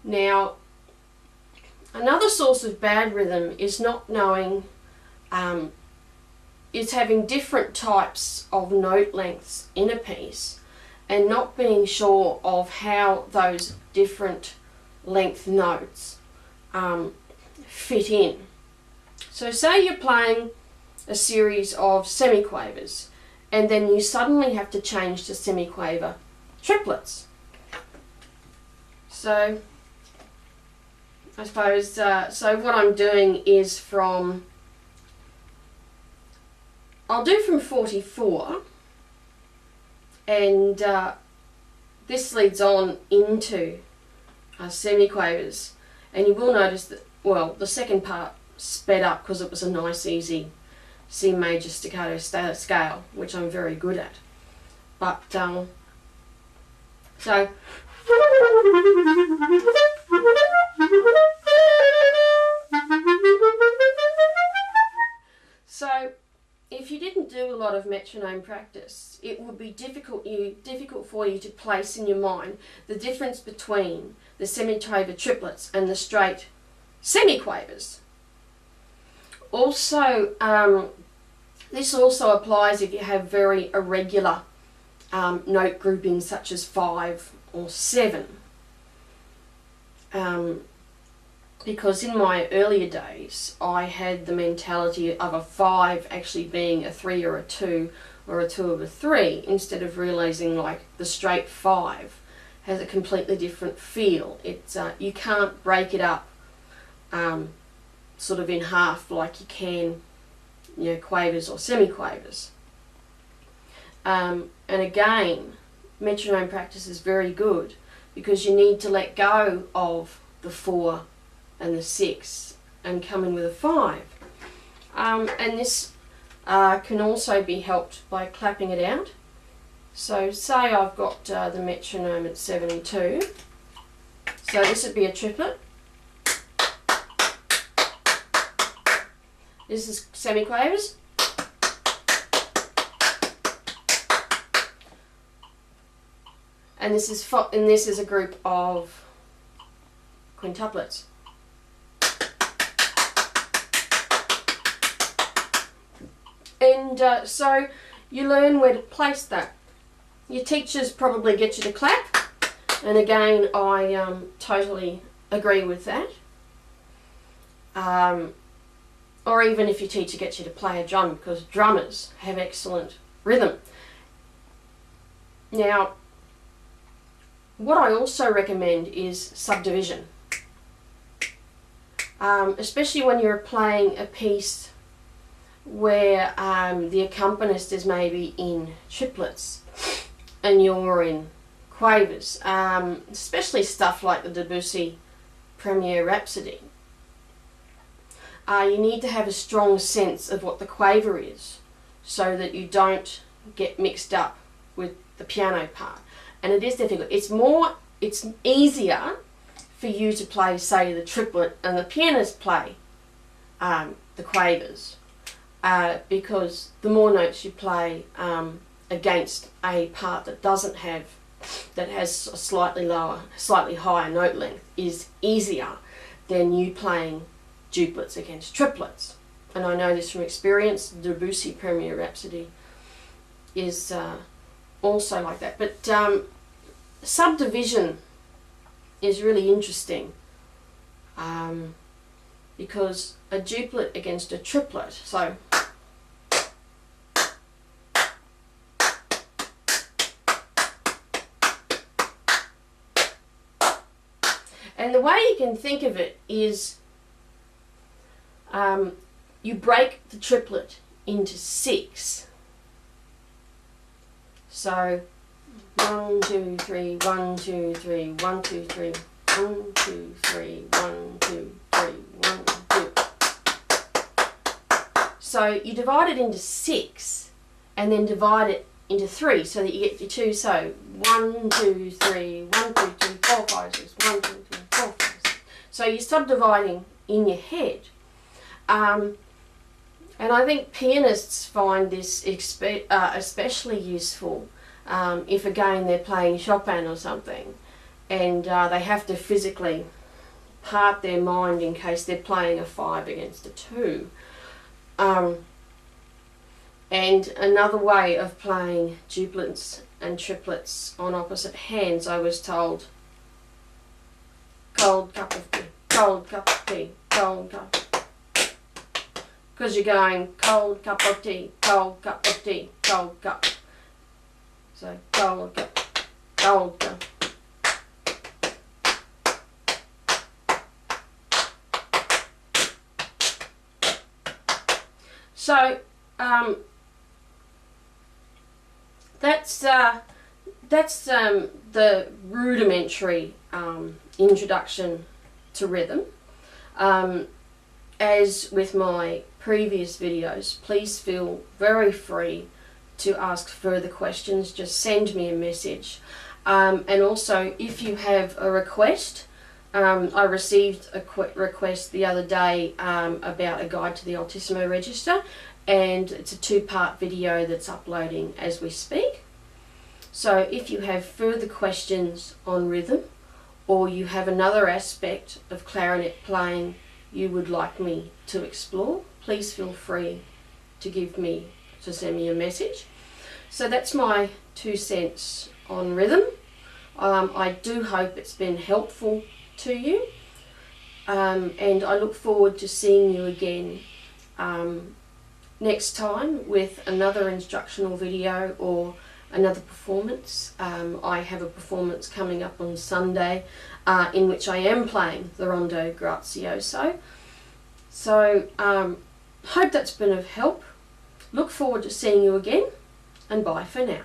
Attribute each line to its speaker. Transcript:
Speaker 1: Now, another source of bad rhythm is not knowing, is having different types of note lengths in a piece and not being sure of how those different length notes fit in. So say you're playing a series of semiquavers and then you suddenly have to change to semiquaver triplets. So I suppose, so what I'm doing is I'll do from 44, and this leads on into semiquavers, and you will notice that, well, the second part sped up because it was a nice easy C major staccato scale, which I'm very good at. But so if you didn't do a lot of metronome practice, it would be difficult for you to place in your mind the difference between the semiquaver triplets and the straight semiquavers. Also, this also applies if you have very irregular note groupings such as 5 or 7. Because in my earlier days I had the mentality of a 5 actually being a 3 or a 2 or a 2 of a 3, instead of realizing like the straight 5 has a completely different feel. It's you can't break it up sort of in half like you can, you know, quavers or semiquavers. And again, metronome practice is very good because you need to let go of the 4 and the 6 and come in with a 5. And this can also be helped by clapping it out. So say I've got the metronome at 72, so this would be a triplet. This is semiquavers. And this is a group of quintuplets. And so you learn where to place that. Your teachers probably get you to clap, and again I totally agree with that. Or even if your teacher gets you to play a drum, because drummers have excellent rhythm. Now, what I also recommend is subdivision, especially when you're playing a piece where the accompanist is maybe in triplets and you're in quavers, especially stuff like the Debussy Premier Rhapsody. You need to have a strong sense of what the quaver is so that you don't get mixed up with the piano part. And it is difficult. It's easier for you to play, say, the triplet and the pianist play the quavers, because the more notes you play against a part that has a slightly higher note length is easier than you playing duplets against triplets. And I know this from experience. The Debussy Premier Rhapsody is also like that. But subdivision is really interesting because a duplet against a triplet, so and the way you can think of it is you break the triplet into 6. So 1, 2, 3, 1, 2, 3, 1, 2, 3, 1, 2, 3, 1, 2, 3, 1, 2. So you divide it into 6 and then divide it into 3 so that you get your 2. So 1, 2, 3, 1, 2, 3, 4, 5, 6, 1, 2, 3, 4, 5, 6. So you're subdividing in your head. And I think pianists find this especially useful if again they're playing Chopin or something, and they have to physically part their mind in case they're playing a 5 against a 2. And another way of playing duplets and triplets on opposite hands, I was told, cold cup of tea, cold cup of tea, cold cup. Because you're going cold cup of tea, cold cup of tea, cold cup. So cold cup, cold cup. So that's the rudimentary introduction to rhythm. As with my previous videos, please feel very free to ask further questions. Just send me a message. And also, if you have a request, I received a request the other day about a guide to the Altissimo Register, and it's a 2-part video that's uploading as we speak. So if you have further questions on rhythm, or you have another aspect of clarinet playing you would like me to explore, please feel free to send me a message. So that's my 2 cents on rhythm. I do hope it's been helpful to you, and I look forward to seeing you again next time with another instructional video or another performance. I have a performance coming up on Sunday in which I am playing the Rondo Grazioso. So hope that's been of help. Look forward to seeing you again, and bye for now.